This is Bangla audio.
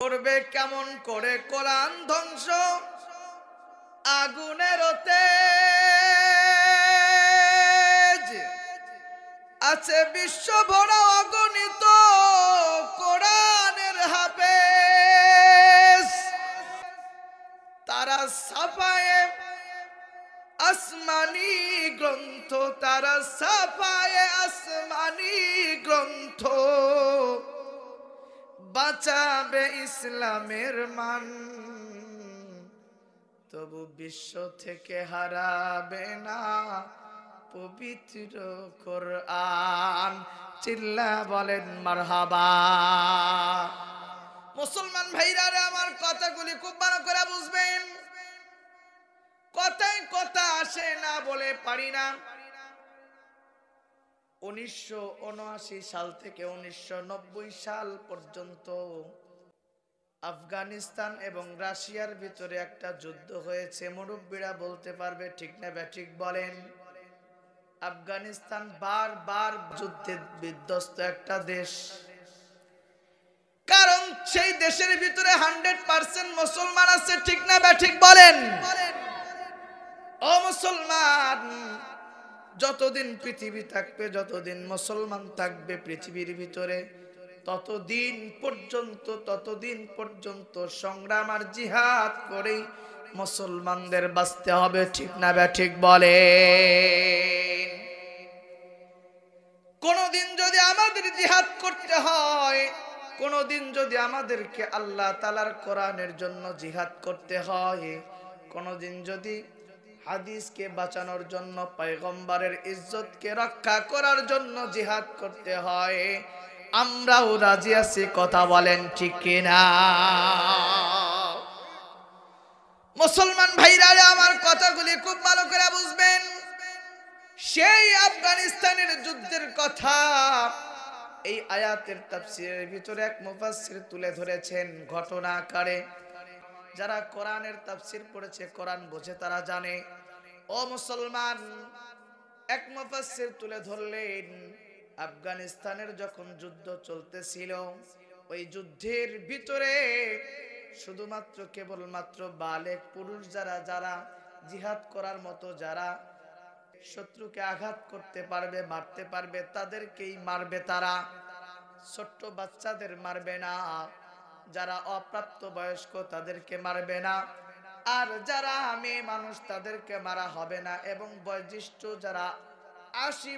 করবে কেমন করে কোরআন ধ্বংস, আগুনের তেজ আছে বিশ্ব ভরা অগণিত কোরআনের হাফেজ। তারা ছাপায়ে আসমানি গ্রন্থ, তারা ছাপায়ে আসমানি গ্রন্থ, বাঁচাবে ইসলামের মান, তবু বিশ্ব থেকে হারাবে না পবিত্র কোরআন। চিল্লা বলেন মারহাবা। মুসলমান ভাইরা আমার কথাগুলি খুব ভালো করে বুঝবেন। কথায় কথা আসে না বলে পারি না। 1979 সাল থেকে 1990 সাল পর্যন্ত আফগানিস্তান এবং রাশিয়ার ভিতরে একটা যুদ্ধ হয়েছে। মুরব্বীরা বলতে পারবে ঠিক না ব্যাঠিক বলেন? আফগানিস্তান বারবার যুদ্ধে বিধ্বস্ত একটা দেশ, কারণ সেই দেশের ভিতরে 100% মুসলমান আছে। ঠিক না ব্যাঠিক বলেন? ও মুসলমান, যতদিন পৃথিবী থাকবে, যতদিন মুসলমান থাকবে পৃথিবীর ভিতরে, ততদিন পর্যন্ত সংগ্রাম আর জিহাদ করে মুসলমানদের বাঁচতে হবে। ঠিক না ব্যাঠিক বলে? কোনদিন যদি আমাদের জিহাদ করতে হয়, কোনদিন যদি আমাদেরকে আল্লাহ তাআলার কোরআনের জন্য জিহাদ করতে হয়, কোনদিন যদি হাদিসকে বাঁচানোর জন্য, পয়গম্বরের ইজ্জতকে রক্ষা করার জন্য জিহাদ করতে হয়, আমরাও রাজি আছি। কথা বলেন ঠিক কিনা? মুসলমান ভাইরা আমার কথাগুলি খুব ভালো করে বুঝবেন। সেই আফগানিস্তানের যুদ্ধের কথা এই আয়াতের তাফসীরের ভিতরে এক মুফাসসির তুলে ধরেছেন ঘটনা আকারে। যারা কোরআনের তাফসীর পড়েছে, কোরআন বোঝে, তারা জানে। ও মুসলমান, এক মুফাসসির তুলে ধরলেন আফগানিস্তানের যখন যুদ্ধ চলতেছিল, ওই যুদ্ধের ভিতরে শুধুমাত্র কেবলমাত্র বালেগ পুরুষ যারা জিহাদ করার মতো, যারা শত্রুকে আঘাত করতে পারবে, মারতে পারবে, তাদেরকেই মারবে। তারা ছোট্ট বাচ্চাদের মারবে না, যারা অপ্রাপ্ত বয়স্ক তাদেরকে মারবে না, আর যারা মেয়ে মানুষ তাদেরকে মারা হবে না, এবং বয়োজ্যেষ্ঠ যারা 80